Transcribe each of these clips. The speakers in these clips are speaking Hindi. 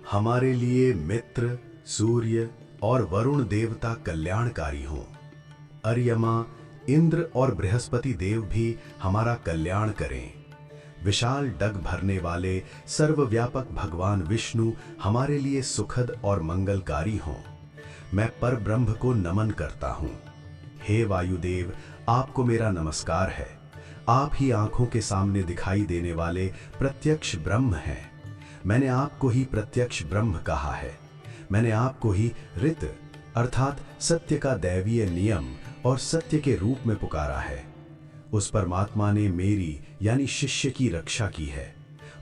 हमारे लिए मित्र, सूर्य और वरुण देवता कल्याणकारी हों। अर्यमा, इंद्र और बृहस्पति देव भी हमारा कल्याण करें। विशाल डग भरने वाले सर्वव्यापक भगवान विष्णु हमारे लिए सुखद और मंगलकारी हों। मैं परब्रह्म को नमन करता हूँ। हे वायुदेव, आपको मेरा नमस्कार है। आप ही आंखों के सामने दिखाई देने वाले प्रत्यक्ष ब्रह्म हैं। मैंने आपको ही प्रत्यक्ष ब्रह्म कहा है। मैंने आपको ही ऋत अर्थात सत्य का दैवीय नियम और सत्य के रूप में पुकारा है। उस परमात्मा ने मेरी यानी शिष्य की रक्षा की है।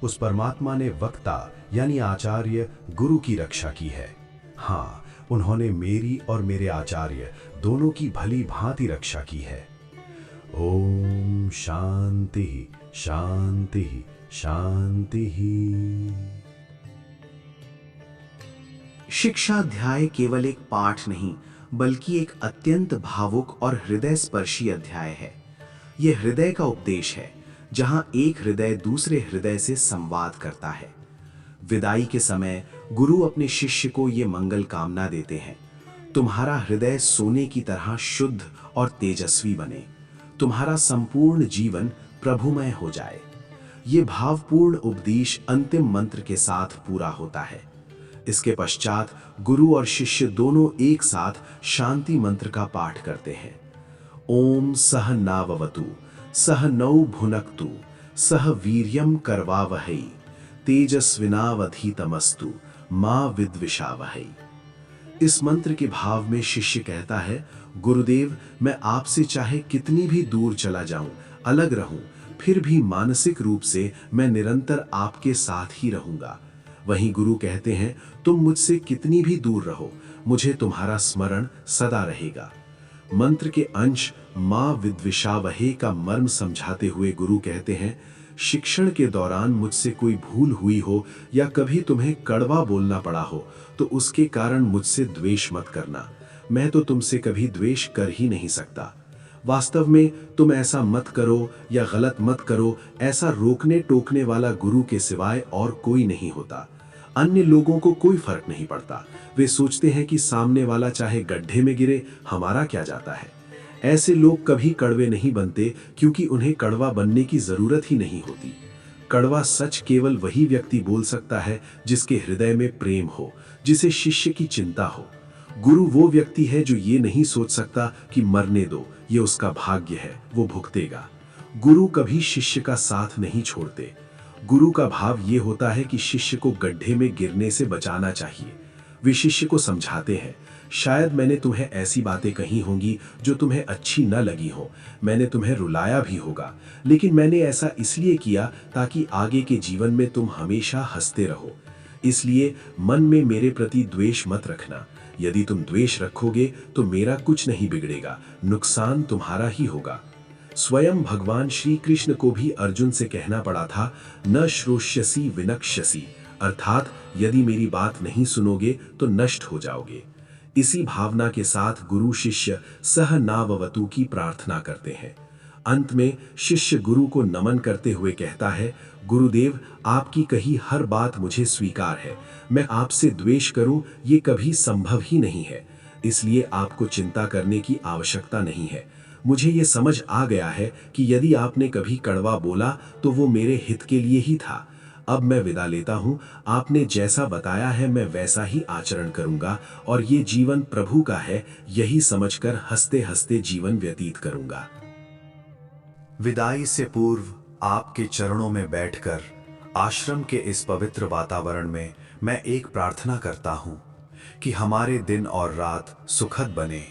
उस परमात्मा ने वक्ता यानी आचार्य गुरु की रक्षा की है। हाँ, उन्होंने मेरी और मेरे आचार्य दोनों की भली भांति रक्षा की है। ओम शांति शांति शांति। शिक्षा अध्याय केवल एक पाठ नहीं बल्कि एक अत्यंत भावुक और हृदय स्पर्शी अध्याय है। यह हृदय का उपदेश है, जहां एक हृदय दूसरे हृदय से संवाद करता है। विदाई के समय गुरु अपने शिष्य को ये मंगल कामना देते हैं, तुम्हारा हृदय सोने की तरह शुद्ध और तेजस्वी बने, तुम्हारा संपूर्ण जीवन प्रभुमय हो जाए। ये भावपूर्ण उपदेश अंतिम मंत्र के साथ पूरा होता है। इसके पश्चात गुरु और शिष्य दोनों एक साथ शांति मंत्र का पाठ करते हैं। ओम सह नाववतु सह नौ भुनक्तु सह वीर्यम करवावहै तेजस्विनावधीतमस्तु मां विद्विषावहै। इस मंत्र के भाव में शिष्य कहता है, गुरुदेव, मैं आपसे चाहे कितनी भी दूर चला जाऊं, अलग रहूं, फिर भी मानसिक रूप से मैं निरंतर आपके साथ ही रहूंगा। वहीं गुरु कहते हैं, तुम मुझसे कितनी भी दूर रहो, मुझे तुम्हारा स्मरण सदा रहेगा। मंत्र के अंश मां विद्विषावहै का मर्म समझाते हुए गुरु कहते हैं, शिक्षण के दौरान मुझसे कोई भूल हुई हो या कभी तुम्हें कड़वा बोलना पड़ा हो तो उसके कारण मुझसे द्वेष मत करना। मैं तो तुमसे कभी द्वेष कर ही नहीं सकता। वास्तव में तुम ऐसा मत करो या गलत मत करो, ऐसा रोकने टोकने वाला गुरु के सिवाय और कोई नहीं होता। अन्य लोगों को कोई फर्क नहीं पड़ता। वे सोचते हैं कि सामने वाला चाहे गड्ढे में गिरे, हमारा क्या जाता है। ऐसे लोग कभी कड़वे नहीं बनते क्योंकि उन्हें कड़वा बनने की जरूरत ही नहीं होती। कड़वा सच केवल वही व्यक्ति बोल सकता है जिसके हृदय में प्रेम हो, जिसे शिष्य की चिंता हो। गुरु वो व्यक्ति है जो ये नहीं सोच सकता कि मरने दो, ये उसका भाग्य है, वो भुगतेगा। गुरु कभी शिष्य का साथ नहीं छोड़ते। गुरु का भाव ये होता है कि शिष्य को गड्ढे में गिरने से बचाना चाहिए। वे शिष्य को समझाते हैं, शायद मैंने तुम्हें ऐसी बातें कही होंगी जो तुम्हें अच्छी न लगी हो, मैंने तुम्हें रुलाया भी होगा, लेकिन मैंने ऐसा इसलिए किया ताकि आगे के जीवन में तुम हमेशा हंसते रहो। इसलिए मन में मेरे प्रति द्वेष मत रखना। यदि तुम द्वेष रखोगे तो मेरा कुछ नहीं बिगड़ेगा, नुकसान तुम्हारा ही होगा। स्वयं भगवान श्री कृष्ण को भी अर्जुन से कहना पड़ा था, न श्रोष्यसि विनक्ष्यसि, अर्थात यदि मेरी बात नहीं सुनोगे तो नष्ट हो जाओगे। इसी भावना के साथ गुरु शिष्य सह नाववतु की प्रार्थना करते हैं। अंत में शिष्य गुरु को नमन करते हुए कहता है, गुरुदेव, आपकी कही हर बात मुझे स्वीकार है। मैं आपसे द्वेष करूं ये कभी संभव ही नहीं है, इसलिए आपको चिंता करने की आवश्यकता नहीं है। मुझे ये समझ आ गया है कि यदि आपने कभी कड़वा बोला तो वो मेरे हित के लिए ही था। अब मैं विदा लेता हूँ। आपने जैसा बताया है मैं वैसा ही आचरण करूंगा और ये जीवन प्रभु का है, यही समझकर हंसते हंसते जीवन व्यतीत करूंगा। विदाई से पूर्व आपके चरणों में बैठकर आश्रम के इस पवित्र वातावरण में मैं एक प्रार्थना करता हूँ कि हमारे दिन और रात सुखद बने।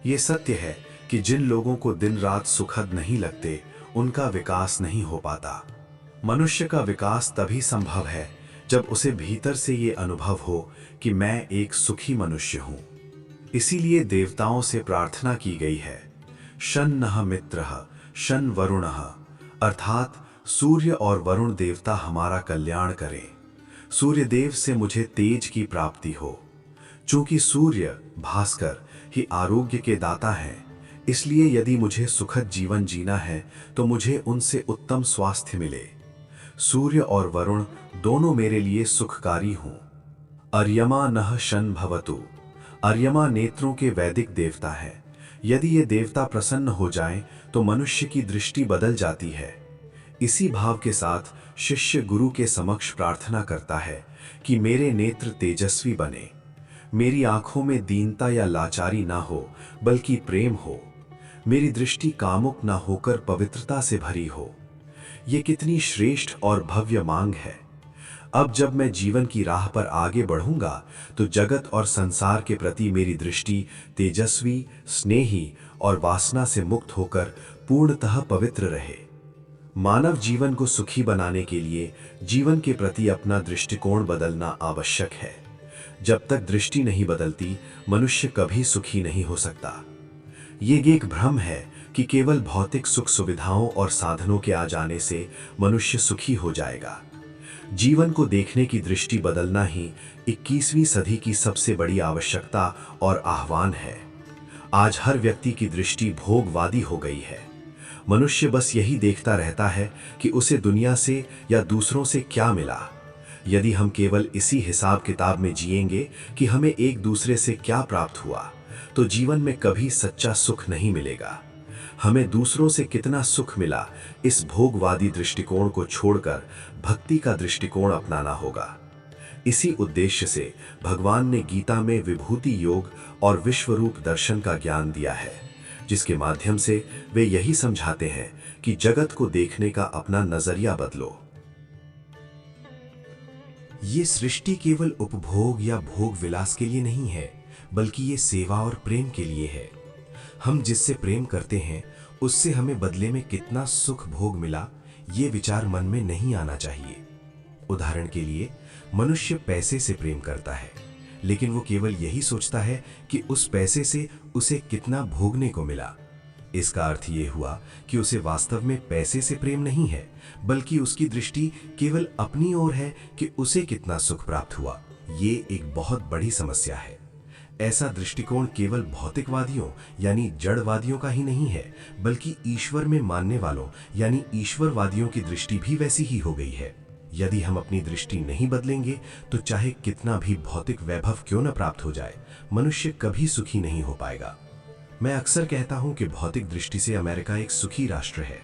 ये सत्य है कि जिन लोगों को दिन रात सुखद नहीं लगते, उनका विकास नहीं हो पाता। मनुष्य का विकास तभी संभव है जब उसे भीतर से ये अनुभव हो कि मैं एक सुखी मनुष्य हूँ। इसीलिए देवताओं से प्रार्थना की गई है, शन्नः मित्रः शन वरुणः, अर्थात सूर्य और वरुण देवता हमारा कल्याण करें। सूर्य देव से मुझे तेज की प्राप्ति हो। चूंकि सूर्य भास्कर ही आरोग्य के दाता हैं, इसलिए यदि मुझे सुखद जीवन जीना है तो मुझे उनसे उत्तम स्वास्थ्य मिले। सूर्य और वरुण दोनों मेरे लिए सुखकारी हों। अर्यमा नः शन भवतु। अर्यमा नेत्रों के वैदिक देवता है। यदि ये देवता प्रसन्न हो जाएं तो मनुष्य की दृष्टि बदल जाती है। इसी भाव के साथ शिष्य गुरु के समक्ष प्रार्थना करता है कि मेरे नेत्र तेजस्वी बने, मेरी आंखों में दीनता या लाचारी ना हो बल्कि प्रेम हो, मेरी दृष्टि कामुक ना होकर पवित्रता से भरी हो। ये कितनी श्रेष्ठ और भव्य मांग है। अब जब मैं जीवन की राह पर आगे बढ़ूंगा तो जगत और संसार के प्रति मेरी दृष्टि तेजस्वी, स्नेही और वासना से मुक्त होकर पूर्णतः पवित्र रहे। मानव जीवन को सुखी बनाने के लिए जीवन के प्रति अपना दृष्टिकोण बदलना आवश्यक है। जब तक दृष्टि नहीं बदलती, मनुष्य कभी सुखी नहीं हो सकता। ये एक भ्रम है कि केवल भौतिक सुख सुविधाओं और साधनों के आ जाने से मनुष्य सुखी हो जाएगा। जीवन को देखने की दृष्टि बदलना ही 21वीं सदी की सबसे बड़ी आवश्यकता और आह्वान है। आज हर व्यक्ति की दृष्टि भोगवादी हो गई है। मनुष्य बस यही देखता रहता है कि उसे दुनिया से या दूसरों से क्या मिला। यदि हम केवल इसी हिसाब किताब में जिएंगे कि हमें एक दूसरे से क्या प्राप्त हुआ, तो जीवन में कभी सच्चा सुख नहीं मिलेगा। हमें दूसरों से कितना सुख मिला, इस भोगवादी दृष्टिकोण को छोड़कर भक्ति का दृष्टिकोण अपनाना होगा। इसी उद्देश्य से भगवान ने गीता में विभूति योग और विश्वरूप दर्शन का ज्ञान दिया है, जिसके माध्यम से वे यही समझाते हैं कि जगत को देखने का अपना नजरिया बदलो। ये सृष्टि केवल उपभोग या भोग विलास के लिए नहीं है, बल्कि ये सेवा और प्रेम के लिए है। हम जिससे प्रेम करते हैं उससे हमें बदले में कितना सुख भोग मिला, ये विचार मन में नहीं आना चाहिए। उदाहरण के लिए, मनुष्य पैसे से प्रेम करता है, लेकिन वो केवल यही सोचता है कि उस पैसे से उसे कितना भोगने को मिला। इसका अर्थ ये हुआ कि उसे वास्तव में पैसे से प्रेम नहीं है, बल्कि उसकी दृष्टि केवल अपनी ओर है कि उसे कितना सुख प्राप्त हुआ। ये एक बहुत बड़ी समस्या है। ऐसा दृष्टिकोण केवल भौतिकवादियों यानी जड़वादियों का ही नहीं है, बल्कि ईश्वर में मानने वालों यानी ईश्वरवादियों की दृष्टि भी वैसी ही हो गई है। यदि हम अपनी दृष्टि नहीं बदलेंगे तो चाहे कितना भी भौतिक वैभव क्यों न प्राप्त हो जाए, मनुष्य कभी सुखी नहीं हो पाएगा। मैं अक्सर कहता हूं कि भौतिक दृष्टि से अमेरिका एक सुखी राष्ट्र है।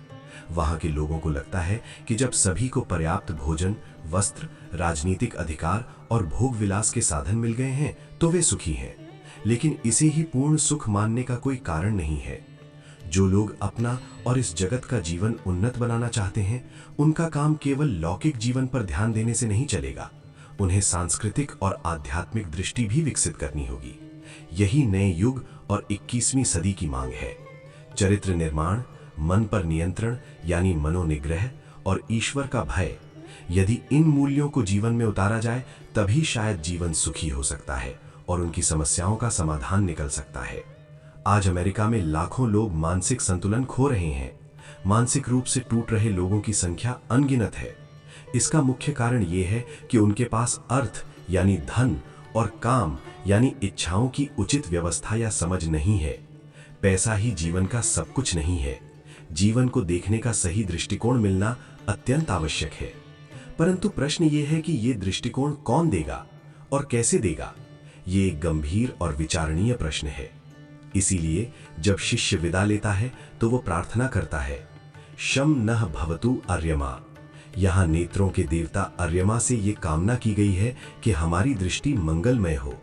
वहां के लोगों को लगता है कि जब सभी को पर्याप्त भोजन, वस्त्र, राजनीतिक अधिकार और भोग विलास के साधन मिल गए हैं तो वे सुखी हैं। लेकिन इसे ही पूर्ण सुख मानने का कोई कारण नहीं है। जो लोग अपना और इस जगत का जीवन उन्नत बनाना चाहते हैं, उनका काम केवल लौकिक जीवन पर ध्यान देने से नहीं चलेगा। उन्हें सांस्कृतिक और आध्यात्मिक दृष्टि भी विकसित करनी होगी। यही नए युग और 21वीं सदी की मांग है। चरित्र निर्माण, मन पर नियंत्रण यानी मनोनिग्रह और ईश्वर का भय, यदि इन मूल्यों को जीवन में उतारा जाए तभी शायद जीवन सुखी हो सकता है और उनकी समस्याओं का समाधान निकल सकता है। आज अमेरिका में लाखों लोग मानसिक संतुलन खो रहे हैं। मानसिक रूप से टूट रहे लोगों की संख्या अनगिनत है। इसका मुख्य कारण यह है कि उनके पास अर्थ यानी धन और काम यानी इच्छाओं की उचित व्यवस्था या समझ नहीं है। पैसा ही जीवन का सब कुछ नहीं है। जीवन को देखने का सही दृष्टिकोण मिलना अत्यंत आवश्यक है। परंतु प्रश्न ये है कि ये दृष्टिकोण कौन देगा और कैसे देगा? ये एक गंभीर और विचारणीय प्रश्न है। इसीलिए जब शिष्य विदा लेता है तो वो प्रार्थना करता है, शम नः भवतु अर्यमा। यहाँ नेत्रों के देवता अर्यमा से ये कामना की गई है कि हमारी दृष्टि मंगलमय हो।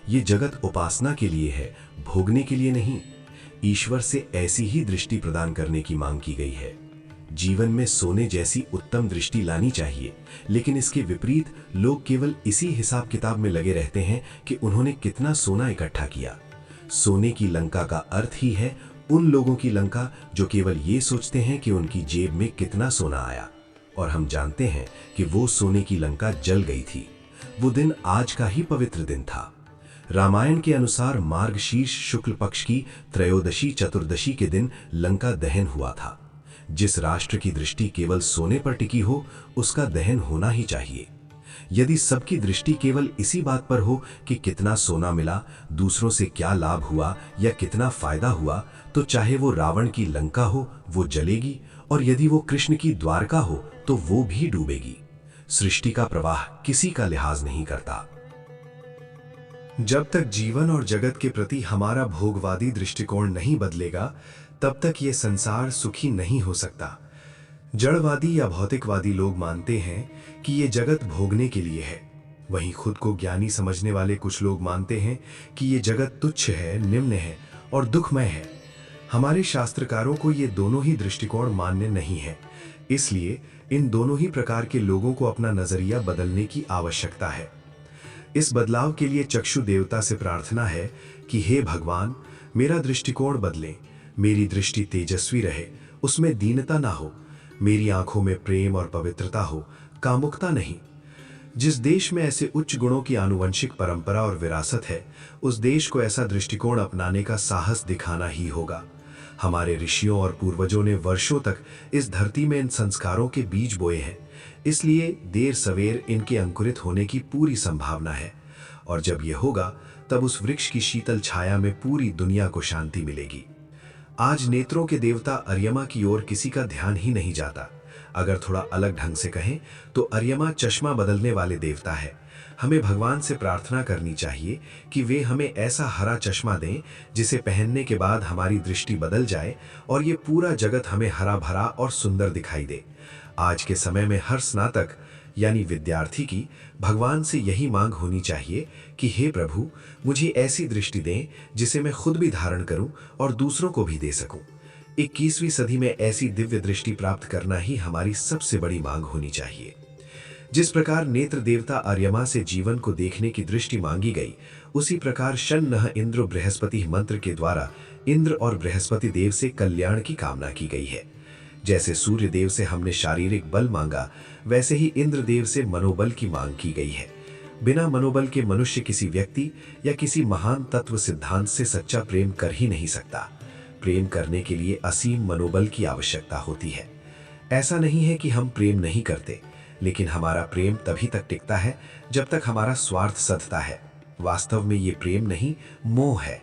ये जगत उपासना के लिए है, भोगने के लिए नहीं। ईश्वर से ऐसी ही दृष्टि प्रदान करने की मांग की गई है। जीवन में सोने जैसी उत्तम दृष्टि लानी चाहिए, लेकिन इसके विपरीत लोग केवल इसी हिसाब किताब में लगे रहते हैं कि उन्होंने कितना सोना इकट्ठा किया। सोने की लंका का अर्थ ही है उन लोगों की लंका जो केवल ये सोचते हैं कि उनकी जेब में कितना सोना आया। और हम जानते हैं कि वो सोने की लंका जल गई थी। वो दिन आज का ही पवित्र दिन था। रामायण के अनुसार मार्गशीर्ष शुक्ल पक्ष की त्रयोदशी चतुर्दशी के दिन लंका दहन हुआ था। जिस राष्ट्र की दृष्टि केवल सोने पर टिकी हो, उसका दहन होना ही चाहिए। यदि सबकी दृष्टि केवल इसी बात पर हो कि कितना सोना मिला, दूसरों से क्या लाभ हुआ या कितना फायदा हुआ, तो चाहे वो रावण की लंका हो वो जलेगी, और यदि वो कृष्ण की द्वारका हो तो वो भी डूबेगी। सृष्टि का प्रवाह किसी का लिहाज नहीं करता। जब तक जीवन और जगत के प्रति हमारा भोगवादी दृष्टिकोण नहीं बदलेगा, तब तक ये संसार सुखी नहीं हो सकता। जड़वादी या भौतिकवादी लोग मानते हैं कि ये जगत भोगने के लिए है। वहीं खुद को ज्ञानी समझने वाले कुछ लोग मानते हैं कि ये जगत तुच्छ है, निम्न है और दुखमय है। हमारे शास्त्रकारों को ये दोनों ही दृष्टिकोण मान्य नहीं है, इसलिए इन दोनों ही प्रकार के लोगों को अपना नजरिया बदलने की आवश्यकता है। इस बदलाव के लिए चक्षु देवता से प्रार्थना है कि हे भगवान, मेरा दृष्टिकोण बदलें, मेरी दृष्टि तेजस्वी रहे, उसमें दीनता ना हो, मेरी आंखों में प्रेम और पवित्रता हो, कामुकता नहीं। जिस देश में ऐसे उच्च गुणों की आनुवंशिक परंपरा और विरासत है, उस देश को ऐसा दृष्टिकोण अपनाने का साहस दिखाना ही होगा। हमारे ऋषियों और पूर्वजों ने वर्षों तक इस धरती में इन संस्कारों के बीज बोए हैं, इसलिए देर सवेर इनके अंकुरित होने की पूरी संभावना है। और जब यह होगा, तब उस वृक्ष की शीतल छाया में पूरी दुनिया को शांति मिलेगी। आज नेत्रों के देवता अर्यमा की ओर किसी का ध्यान ही नहीं जाता। अगर थोड़ा अलग ढंग से कहें तो अर्यमा चश्मा बदलने वाले देवता है। हमें भगवान से प्रार्थना करनी चाहिए कि वे हमें ऐसा हरा चश्मा दें जिसे पहनने के बाद हमारी दृष्टि बदल जाए और ये पूरा जगत हमें हरा भरा और सुंदर दिखाई दे। आज के समय में हर स्नातक यानी विद्यार्थी की भगवान से यही मांग होनी चाहिए कि हे प्रभु, मुझे ऐसी दृष्टि दें जिसे मैं खुद भी धारण करूं और दूसरों को भी दे सकूं। 21वीं सदी में ऐसी दिव्य दृष्टि प्राप्त करना ही हमारी सबसे बड़ी मांग होनी चाहिए। जिस प्रकार नेत्र देवता अर्यमा से जीवन को देखने की दृष्टि मांगी गई, उसी प्रकार शन्नः इंद्र बृहस्पति मंत्र के द्वारा इंद्र और बृहस्पति देव से कल्याण की कामना की गई है। जैसे सूर्य देव से हमने शारीरिक बल मांगा, वैसे ही इंद्र देव से मनोबल की मांग की गई है। बिना मनोबल के मनुष्य किसी व्यक्ति या किसी महान तत्व सिद्धांत से सच्चा प्रेम कर ही नहीं सकता। प्रेम करने के लिए असीम मनोबल की आवश्यकता होती है। ऐसा नहीं है कि हम प्रेम नहीं करते, लेकिन हमारा प्रेम तभी तक टिकता है जब तक हमारा स्वार्थ सधता है। वास्तव में ये प्रेम नहीं, मोह है।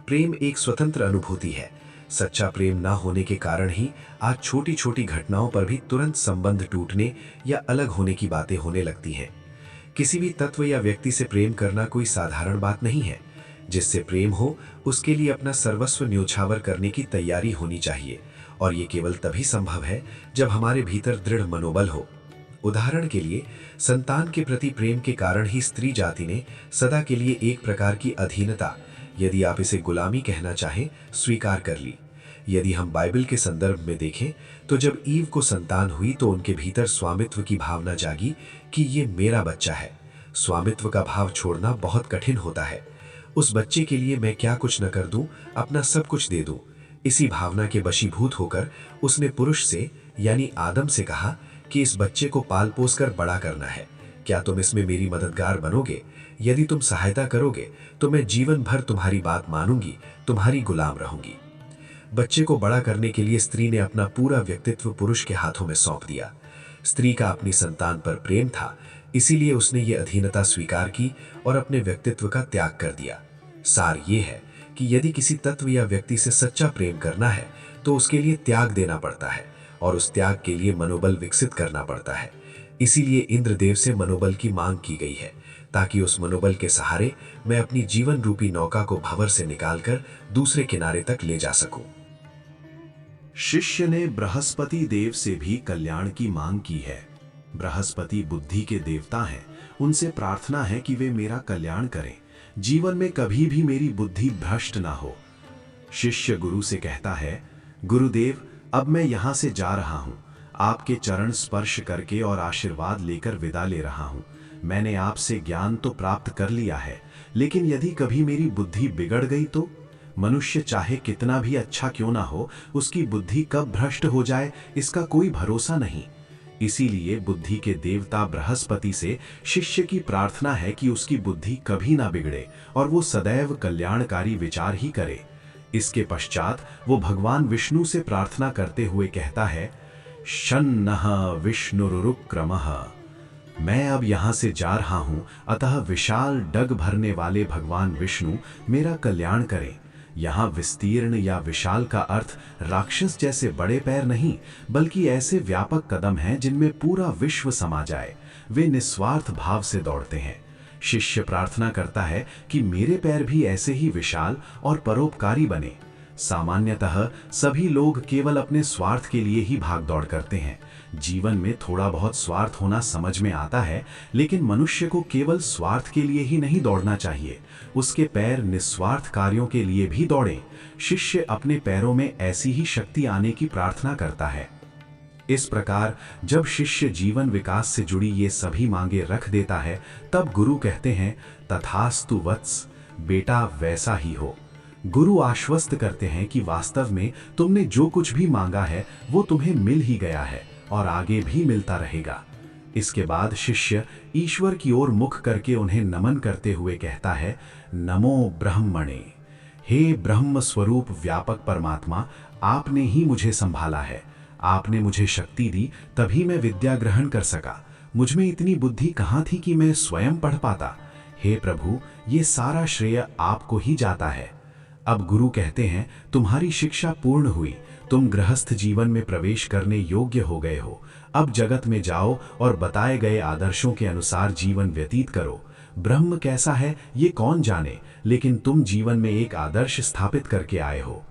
प्रेम एक स्वतंत्र अनुभूति है। सच्चा प्रेम ना होने के कारण ही आज छोटी छोटी घटनाओं पर भी तुरंत संबंध टूटने या अलग होने की बातें होने लगती हैं। किसी भी तत्व या व्यक्ति से प्रेम करना कोई साधारण बात नहीं है। जिससे प्रेम हो, उसके लिए अपना सर्वस्व न्योछावर करने की तैयारी होनी चाहिए, और ये केवल तभी संभव है जब हमारे भीतर दृढ़ मनोबल हो। उदाहरण के लिए, संतान के प्रति प्रेम के कारण ही स्त्री जाति ने सदा के लिए एक प्रकार की अधीनता, यदि आप इसे गुलामी कहना चाहें, स्वीकार कर ली। यदि हम बाइबल के संदर्भ में देखें तो जब ईव को संतान हुई तो उनके भीतर स्वामित्व की भावना जागी कि ये मेरा बच्चा है। स्वामित्व का भाव छोड़ना बहुत कठिन होता है। उस बच्चे के लिए मैं क्या कुछ न कर दूं, अपना सब कुछ दे दूं। इसी भावना के वशीभूत होकर उसने पुरुष से यानी आदम से कहा कि इस बच्चे को पाल पोस कर बड़ा करना है। क्या तुम इसमें मेरी मददगार बनोगे? यदि तुम सहायता करोगे तो मैं जीवन भर तुम्हारी बात मानूंगी, तुम्हारी गुलाम रहूंगी। बच्चे को बड़ा करने के लिए स्त्री ने अपना पूरा व्यक्तित्व पुरुष के हाथों में सौंप दिया। स्त्री का अपनी संतान पर प्रेम था, इसीलिए उसने ये अधीनता स्वीकार की और अपने व्यक्तित्व का त्याग कर दिया। सार ये है कि यदि किसी तत्व या व्यक्ति से सच्चा प्रेम करना है तो उसके लिए त्याग देना पड़ता है, और उस त्याग के लिए मनोबल विकसित करना पड़ता है। इसीलिए इंद्रदेव से मनोबल की मांग की गई है, ताकि उस मनोबल के सहारे मैं अपनी जीवन रूपी नौका को भंवर से निकालकर दूसरे किनारे तक ले जा सकूं। शिष्य ने बृहस्पति देव से भी कल्याण की मांग की है। बृहस्पति बुद्धि के देवता हैं। उनसे प्रार्थना है कि वे मेरा कल्याण करें, जीवन में कभी भी मेरी बुद्धि भ्रष्ट ना हो। शिष्य गुरु से कहता है, गुरुदेव, अब मैं यहां से जा रहा हूं। आपके चरण स्पर्श करके और आशीर्वाद लेकर विदा ले रहा हूं। मैंने आपसे ज्ञान तो प्राप्त कर लिया है, लेकिन यदि कभी मेरी बुद्धि बिगड़ गई तो? मनुष्य चाहे कितना भी अच्छा क्यों ना हो, उसकी बुद्धि कब भ्रष्ट हो जाए इसका कोई भरोसा नहीं। इसीलिए बुद्धि के देवता बृहस्पति से शिष्य की प्रार्थना है कि उसकी बुद्धि कभी ना बिगड़े और वो सदैव कल्याणकारी विचार ही करे। इसके पश्चात वो भगवान विष्णु से प्रार्थना करते हुए कहता है, शन्नः विष्णुरुक्रमः। मैं अब यहां से जा रहा हूं, अतः विशाल डग भरने वाले भगवान विष्णु मेरा कल्याण करें। यहाँ विस्तीर्ण या विशाल का अर्थ राक्षस जैसे बड़े पैर नहीं, बल्कि ऐसे व्यापक कदम हैं जिनमें पूरा विश्व समा जाए। वे निस्वार्थ भाव से दौड़ते हैं। शिष्य प्रार्थना करता है कि मेरे पैर भी ऐसे ही विशाल और परोपकारी बने। सामान्यतः सभी लोग केवल अपने स्वार्थ के लिए ही भाग दौड़ करते हैं। जीवन में थोड़ा बहुत स्वार्थ होना समझ में आता है, लेकिन मनुष्य को केवल स्वार्थ के लिए ही नहीं दौड़ना चाहिए, उसके पैर निस्वार्थ कार्यों के लिए भी दौड़ें। शिष्य अपने पैरों में ऐसी ही शक्ति आने की प्रार्थना करता है। इस प्रकार जब शिष्य जीवन विकास से जुड़ी ये सभी मांगे रख देता है, तब गुरु कहते हैं, तथास्तु वत्स, बेटा वैसा ही हो। गुरु आश्वस्त करते हैं कि वास्तव में तुमने जो कुछ भी मांगा है वो तुम्हें मिल ही गया है और आगे भी मिलता रहेगा। इसके बाद शिष्य ईश्वर की ओर मुख करके उन्हें नमन करते हुए कहता है, नमो ब्रह्मणे। हे ब्रह्म स्वरूप व्यापक परमात्मा, आपने ही मुझे संभाला है। आपने मुझे शक्ति दी, तभी मैं विद्या ग्रहण कर सका। मुझ में इतनी बुद्धि कहाँ थी कि मैं स्वयं पढ़ पाता। हे प्रभु, ये सारा श्रेय आपको ही जाता है। अब गुरु कहते हैं, तुम्हारी शिक्षा पूर्ण हुई, तुम गृहस्थ जीवन में प्रवेश करने योग्य हो गए हो। अब जगत में जाओ और बताए गए आदर्शों के अनुसार जीवन व्यतीत करो। ब्रह्म कैसा है ये कौन जाने, लेकिन तुम जीवन में एक आदर्श स्थापित करके आए हो।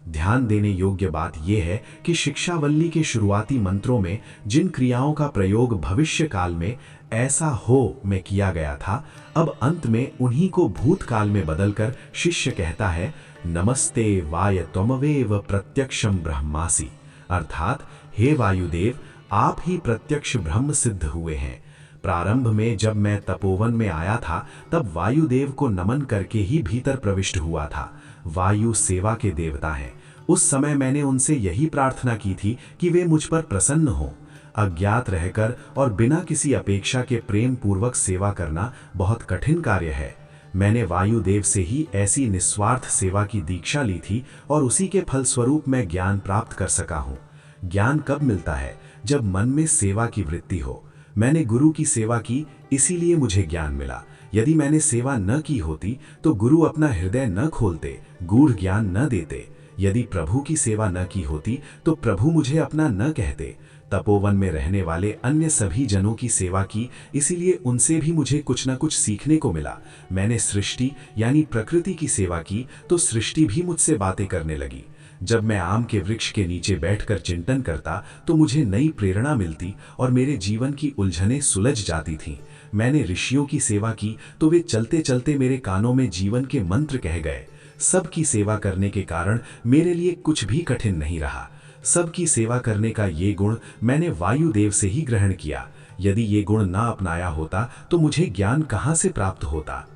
ध्यान देने योग्य बात यह है कि शिक्षावल्ली के शुरुआती मंत्रों में जिन क्रियाओं का प्रयोग भविष्य काल में ऐसा हो में किया गया था, अब अंत में उन्हीं को भूतकाल में बदलकर शिष्य कहता है, नमस्ते वाय त्वमवेव प्रत्यक्षम ब्रह्मासि। अर्थात हे वायुदेव, आप ही प्रत्यक्ष ब्रह्म सिद्ध हुए हैं। प्रारंभ में जब मैं तपोवन में आया था, तब वायुदेव को नमन करके ही भीतर प्रविष्ट हुआ था। वायु सेवा के देवता हैं। उस समय मैंने उनसे यही प्रार्थना की थी कि वे मुझ पर प्रसन्न हों। अज्ञात रहकर और बिना किसी अपेक्षा के प्रेम पूर्वक सेवा करना बहुत कठिन कार्य है। मैंने वायुदेव से ही ऐसी निस्वार्थ सेवा की दीक्षा ली थी और उसी के फलस्वरूप मैं ज्ञान प्राप्त कर सका हूँ। ज्ञान कब मिलता है? जब मन में सेवा की वृत्ति हो। मैंने गुरु की सेवा की, इसीलिए मुझे ज्ञान मिला। यदि मैंने सेवा न की होती तो गुरु अपना हृदय न खोलते, गूढ़ ज्ञान न देते। यदि प्रभु की सेवा न की होती तो प्रभु मुझे अपना न कहते। तपोवन में रहने वाले अन्य सभी जनों की सेवा की, इसीलिए उनसे भी मुझे कुछ न कुछ सीखने को मिला। मैंने सृष्टि यानी प्रकृति की सेवा की तो सृष्टि भी मुझसे बातें करने लगी। जब मैं आम के वृक्ष के नीचे बैठकर चिंतन करता तो मुझे नई प्रेरणा मिलती और मेरे जीवन की उलझनें सुलझ जाती थीं। मैंने ऋषियों की सेवा की तो वे चलते चलते मेरे कानों में जीवन के मंत्र कह गए। सबकी सेवा करने के कारण मेरे लिए कुछ भी कठिन नहीं रहा। सबकी सेवा करने का ये गुण मैंने वायुदेव से ही ग्रहण किया। यदि ये गुण ना अपनाया होता तो मुझे ज्ञान कहाँ से प्राप्त होता?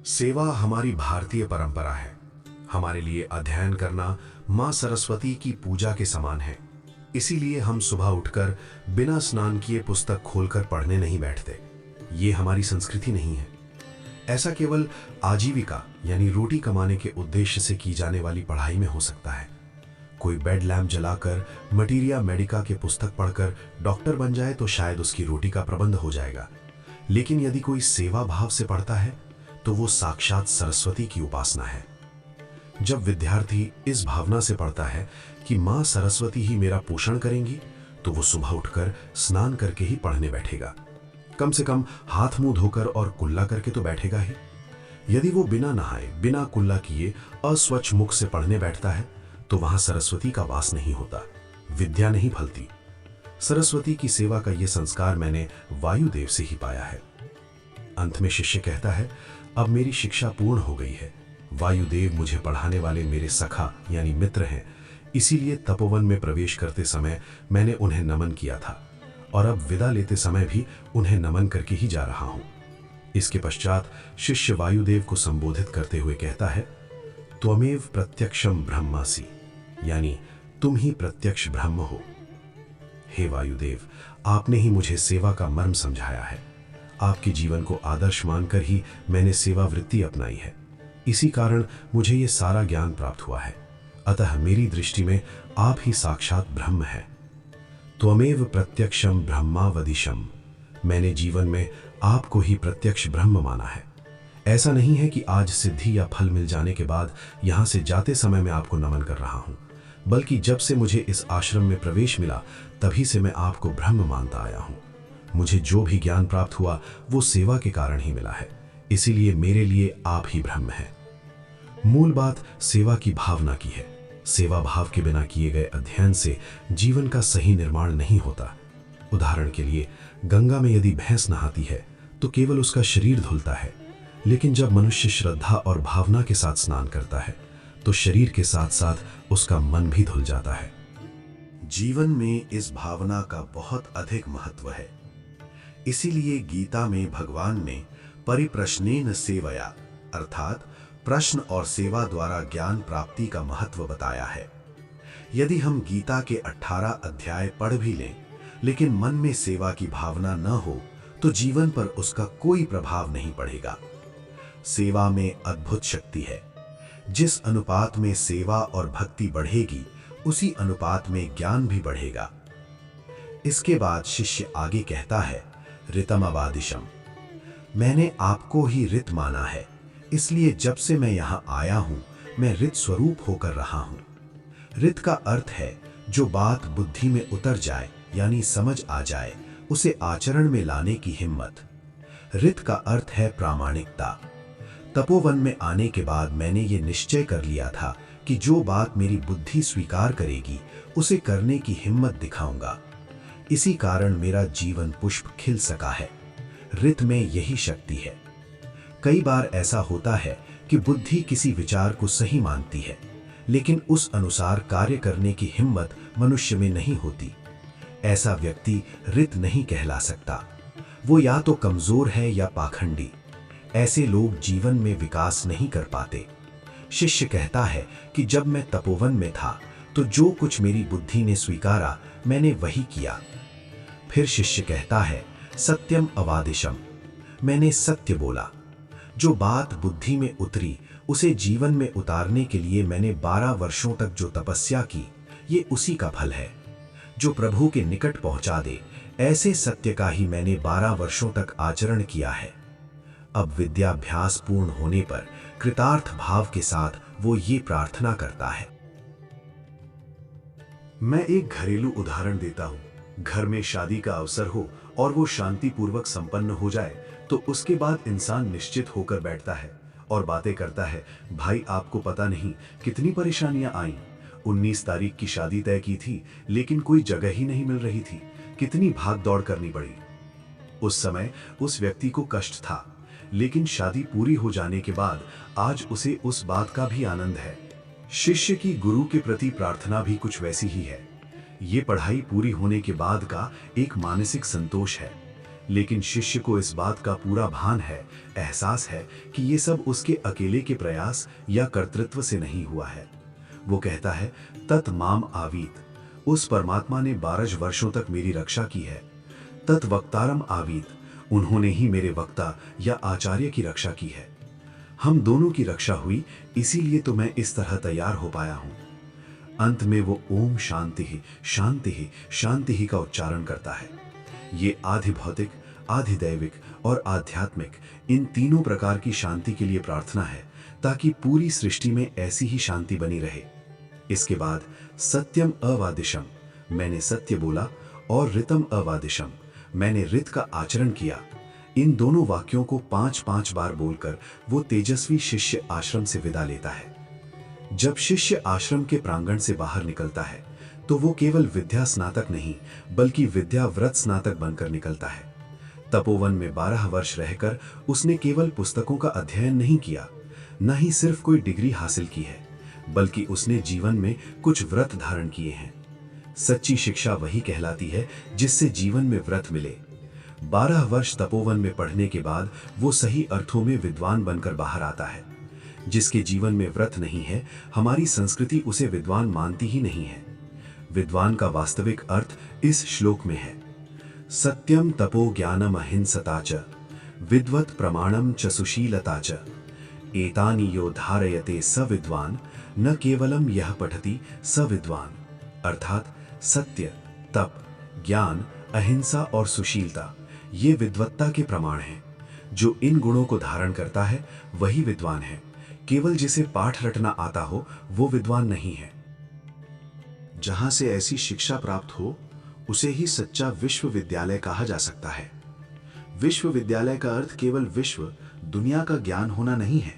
सेवा हमारी भारतीय परंपरा है। हमारे लिए अध्ययन करना माँ सरस्वती की पूजा के समान है। इसीलिए हम सुबह उठकर बिना स्नान किए पुस्तक खोलकर पढ़ने नहीं बैठते। ये हमारी संस्कृति नहीं है। ऐसा केवल आजीविका यानी रोटी कमाने के उद्देश्य से की जाने वाली पढ़ाई में हो सकता है। कोई बेड लैम्प जलाकर मटीरिया मेडिका के पुस्तक पढ़कर डॉक्टर बन जाए तो शायद उसकी रोटी का प्रबंध हो जाएगा। लेकिन यदि कोई सेवा भाव से पढ़ता है तो वो साक्षात सरस्वती की उपासना है। जब विद्यार्थी इस भावना से पढ़ता है कि माँ सरस्वती ही मेरा पोषण करेंगी, तो वो सुबह उठकर स्नान करके ही पढ़ने बैठेगा। कम से कम हाथ मुंह धोकर और कुल्ला करके तो बैठेगा ही। यदि वो बिना नहाए बिना कुल्ला किए अस्वच्छ मुख से पढ़ने बैठता है तो वहां सरस्वती का वास नहीं होता, विद्या नहीं फलती। सरस्वती की सेवा का यह संस्कार मैंने वायुदेव से ही पाया है। अंत में शिष्य कहता है, अब मेरी शिक्षा पूर्ण हो गई है। वायुदेव मुझे पढ़ाने वाले मेरे सखा यानी मित्र हैं। इसीलिए तपोवन में प्रवेश करते समय मैंने उन्हें नमन किया था और अब विदा लेते समय भी उन्हें नमन करके ही जा रहा हूं। इसके पश्चात शिष्य वायुदेव को संबोधित करते हुए कहता है, त्वमेव प्रत्यक्षम ब्रह्मासि, यानी तुम ही प्रत्यक्ष ब्रह्म हो। हे वायुदेव, आपने ही मुझे सेवा का मर्म समझाया है। आपके जीवन को आदर्श मानकर ही मैंने सेवा वृत्ति अपनाई है। इसी कारण मुझे ये सारा ज्ञान प्राप्त हुआ है। अतः मेरी दृष्टि में आप ही साक्षात ब्रह्म है। त्वमेव प्रत्यक्षम ब्रह्मावदिशम, मैंने जीवन में आपको ही प्रत्यक्ष ब्रह्म माना है। ऐसा नहीं है कि आज सिद्धि या फल मिल जाने के बाद यहां से जाते समय मैं आपको नमन कर रहा हूं, बल्कि जब से मुझे इस आश्रम में प्रवेश मिला तभी से मैं आपको ब्रह्म मानता आया हूं। मुझे जो भी ज्ञान प्राप्त हुआ वो सेवा के कारण ही मिला है, इसीलिए मेरे लिए आप ही ब्रह्म हैं। मूल बात सेवा की भावना की है। सेवा भाव के बिना किए गए अध्ययन से जीवन का सही निर्माण नहीं होता। उदाहरण के लिए, गंगा में यदि भैंस नहाती है तो केवल उसका शरीर धुलता है, लेकिन जब मनुष्य श्रद्धा और भावना के साथ स्नान करता है तो शरीर के साथ साथ उसका मन भी धुल जाता है। जीवन में इस भावना का बहुत अधिक महत्व है। इसीलिए गीता में भगवान ने परिप्रश्नेन सेवया अर्थात प्रश्न और सेवा द्वारा ज्ञान प्राप्ति का महत्व बताया है। यदि हम गीता के 18 अध्याय पढ़ भी लें, लेकिन मन में सेवा की भावना न हो तो जीवन पर उसका कोई प्रभाव नहीं पड़ेगा। सेवा में अद्भुत शक्ति है। जिस अनुपात में सेवा और भक्ति बढ़ेगी, उसी अनुपात में ज्ञान भी बढ़ेगा। इसके बाद शिष्य आगे कहता है, ऋतम अवादिशम, मैंने आपको ही ऋत माना है, इसलिए जब से मैं यहाँ आया हूँ मैं ऋत स्वरूप होकर रहा हूँ। ऋत का अर्थ है जो बात बुद्धि में उतर जाए यानी समझ आ जाए, उसे आचरण में लाने की हिम्मत। ऋत का अर्थ है प्रामाणिकता। तपोवन में आने के बाद मैंने ये निश्चय कर लिया था कि जो बात मेरी बुद्धि स्वीकार करेगी उसे करने की हिम्मत दिखाऊंगा। इसी कारण मेरा जीवन पुष्प खिल सका है। ऋत में यही शक्ति है। कई बार ऐसा होता है कि बुद्धि किसी विचार को सही मानती है, लेकिन उस अनुसार कार्य करने की हिम्मत मनुष्य में नहीं होती। ऐसा व्यक्ति ऋत नहीं कहला सकता। वो या तो कमजोर है या पाखंडी। ऐसे लोग जीवन में विकास नहीं कर पाते। शिष्य कहता है कि जब मैं तपोवन में था तो जो कुछ मेरी बुद्धि ने स्वीकारा मैंने वही किया। फिर शिष्य कहता है, सत्यम अवादिशम, मैंने सत्य बोला। जो बात बुद्धि में उतरी उसे जीवन में उतारने के लिए मैंने 12 वर्षों तक जो तपस्या की, ये उसी का फल है। जो प्रभु के निकट पहुंचा दे, ऐसे सत्य का ही मैंने 12 वर्षों तक आचरण किया है। अब विद्याभ्यास पूर्ण होने पर कृतार्थ भाव के साथ वो ये प्रार्थना करता है। मैं एक घरेलू उदाहरण देता हूँ। घर में शादी का अवसर हो और वो शांतिपूर्वक संपन्न हो जाए तो उसके बाद इंसान निश्चित होकर बैठता है और बातें करता है, भाई आपको पता नहीं कितनी परेशानियां आईं। 19 तारीख की शादी तय की थी, लेकिन कोई जगह ही नहीं मिल रही थी, कितनी भाग दौड़ करनी पड़ी। उस समय उस व्यक्ति को कष्ट था, लेकिन शादी पूरी हो जाने के बाद आज उसे उस बात का भी आनंद है। शिष्य की गुरु के प्रति प्रार्थना भी कुछ वैसी ही है। ये पढ़ाई पूरी होने के बाद का एक मानसिक संतोष है, लेकिन शिष्य को इस बात का पूरा भान है, एहसास है कि ये सब उसके अकेले के प्रयास या कर्तृत्व से नहीं हुआ है। वो कहता है, तत् माम आवीत, उस परमात्मा ने 12 वर्षों तक मेरी रक्षा की है। तत् वक्तारम आवीत, उन्होंने ही मेरे वक्ता या आचार्य की रक्षा की है। हम दोनों की रक्षा हुई, इसीलिए तो मैं इस तरह तैयार हो पाया हूं। अंत में वो ओम शांति ही शांति ही शांति ही का उच्चारण करता है। ये आधि भौतिक, आधि दैविक और आध्यात्मिक इन तीनों प्रकार की शांति के लिए प्रार्थना है, ताकि पूरी सृष्टि में ऐसी ही शांति बनी रहे। इसके बाद सत्यम अवादिशम, मैंने सत्य बोला, और ऋतम अवादिशम, मैंने ऋत का आचरण किया। इन दोनों वाक्यों को 5-5 बार बोलकर वो तेजस्वी शिष्य आश्रम से विदा लेता है। जब शिष्य आश्रम के प्रांगण से बाहर निकलता है तो वो केवल विद्या स्नातक नहीं बल्कि विद्या व्रत स्नातक बनकर निकलता है। तपोवन में 12 वर्ष रहकर उसने केवल पुस्तकों का अध्ययन नहीं किया, न ही सिर्फ कोई डिग्री हासिल की है, बल्कि उसने जीवन में कुछ व्रत धारण किए हैं। सच्ची शिक्षा वही कहलाती है जिससे जीवन में व्रत मिले। 12 वर्ष तपोवन में पढ़ने के बाद वो सही अर्थों में विद्वान बनकर बाहर आता है। जिसके जीवन में व्रत नहीं है, हमारी संस्कृति उसे विद्वान मानती ही नहीं है। विद्वान का वास्तविक अर्थ इस श्लोक में है, सत्यम तपो ज्ञानम अहिंसता च विद्वत् प्रमाणम च सुशीलता च एतानि यो धारयते स विद्वान न केवलम यह पठति स विद्वान। अर्थात सत्य, तप, ज्ञान, अहिंसा और सुशीलता ये विद्वत्ता के प्रमाण हैं। जो इन गुणों को धारण करता है वही विद्वान है। केवल जिसे पाठ रटना आता हो वो विद्वान नहीं है। जहां से ऐसी शिक्षा प्राप्त हो उसे ही सच्चा विश्वविद्यालय कहा जा सकता है। विश्वविद्यालय का अर्थ केवल विश्व, दुनिया का ज्ञान होना नहीं है,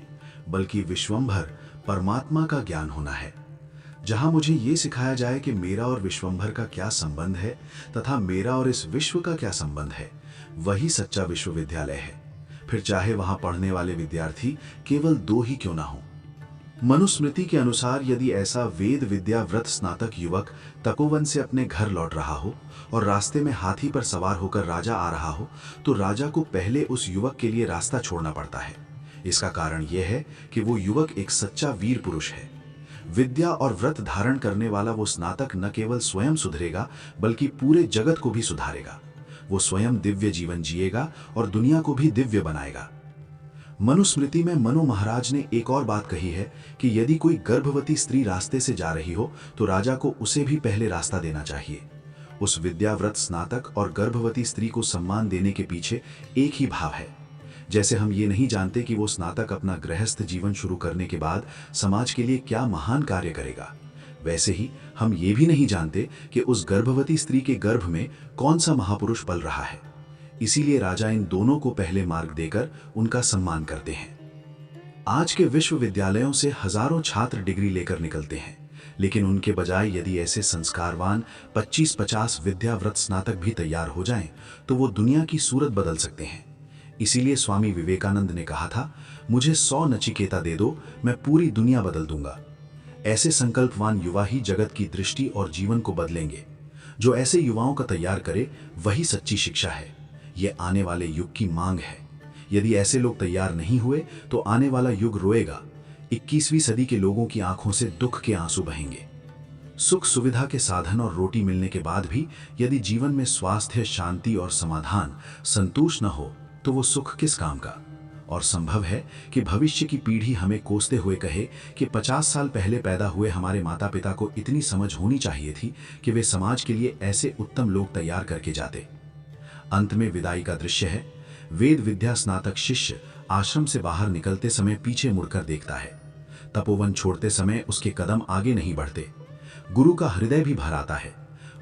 बल्कि विश्वंभर, परमात्मा का ज्ञान होना है। जहां मुझे ये सिखाया जाए कि मेरा और विश्वंभर का क्या संबंध है तथा मेरा और इस विश्व का क्या संबंध है, वही सच्चा विश्वविद्यालय है। फिर चाहे वहां पढ़ने वाले विद्यार्थी केवल 2 ही क्यों ना हो। मनुस्मृति के अनुसार यदि ऐसा वेद विद्या व्रत स्नातक युवक तपोवन से अपने घर लौट रहा हो और रास्ते में हाथी पर सवार होकर राजा आ रहा हो, तो राजा को पहले उस युवक के लिए रास्ता छोड़ना पड़ता है। इसका कारण यह है कि वो युवक एक सच्चा वीर पुरुष है। विद्या और व्रत धारण करने वाला वो स्नातक न केवल स्वयं सुधरेगा, बल्कि पूरे जगत को भी सुधारेगा। वो स्वयं दिव्य जीवन जिएगा और दुनिया को भी दिव्य बनाएगा। मनुस्मृति में मनु महाराज ने एक और बात कही है कि यदि कोई गर्भवती स्त्री रास्ते से जा रही हो तो राजा को उसे भी पहले रास्ता देना चाहिए। उस विद्याव्रत स्नातक और गर्भवती स्त्री को सम्मान देने के पीछे एक ही भाव है। जैसे हम ये नहीं जानते कि वो स्नातक अपना गृहस्थ जीवन शुरू करने के बाद समाज के लिए क्या महान कार्य करेगा, वैसे ही हम ये भी नहीं जानते कि उस गर्भवती स्त्री के गर्भ में कौन सा महापुरुष पल रहा है। इसीलिए राजा इन दोनों को पहले मार्ग देकर उनका सम्मान करते हैं। आज के विश्वविद्यालयों से हजारों छात्र डिग्री लेकर निकलते हैं, लेकिन उनके बजाय यदि ऐसे संस्कारवान 25-50 विद्याव्रत स्नातक भी तैयार हो जाएं, तो वो दुनिया की सूरत बदल सकते हैं। इसीलिए स्वामी विवेकानंद ने कहा था, मुझे 100 नचिकेता दे दो, मैं पूरी दुनिया बदल दूंगा। ऐसे संकल्पवान युवा ही जगत की दृष्टि और जीवन को बदलेंगे। जो ऐसे युवाओं का तैयार करे, वही सच्ची शिक्षा है। ये आने वाले युग की मांग है। यदि ऐसे लोग तैयार नहीं हुए तो आने वाला युग रोएगा। 21वीं सदी के लोगों की आंखों से दुख के आंसू बहेंगे। सुख सुविधा के साधन और रोटी मिलने के बाद भी यदि जीवन में स्वास्थ्य, शांति और समाधान, संतोष न हो, तो वो सुख किस काम का। और संभव है कि भविष्य की पीढ़ी हमें कोसते हुए कहे कि 50 साल पहले पैदा हुए हमारे माता पिता को इतनी समझ होनी चाहिए थी कि वे समाज के लिए ऐसे उत्तम लोग तैयार करके जाते। अंत में विदाई का दृश्य है। वेद विद्या स्नातक शिष्य आश्रम से बाहर निकलते समय पीछे मुड़कर देखता है। तपोवन छोड़ते समय उसके कदम आगे नहीं बढ़ते। गुरु का हृदय भी भर आता है।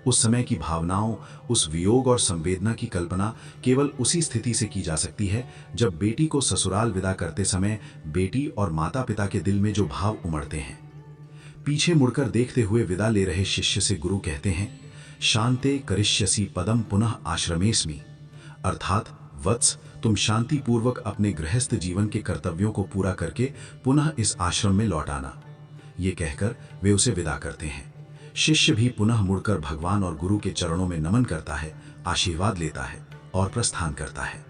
उस समय की भावनाओं, उस वियोग और संवेदना की कल्पना केवल उसी स्थिति से की जा सकती है जब बेटी को ससुराल विदा करते समय बेटी और माता पिता के दिल में जो भाव उमड़ते हैं। पीछे मुड़कर देखते हुए विदा ले रहे शिष्य से गुरु कहते हैं, शांते करिष्यसि पदम पुनः आश्रमेस्मि, अर्थात वत्स, तुम शांति पूर्वक अपने गृहस्थ जीवन के कर्तव्यों को पूरा करके पुनः इस आश्रम में लौट आना। ये कहकर वे उसे विदा करते हैं। शिष्य भी पुनः मुड़कर भगवान और गुरु के चरणों में नमन करता है, आशीर्वाद लेता है और प्रस्थान करता है।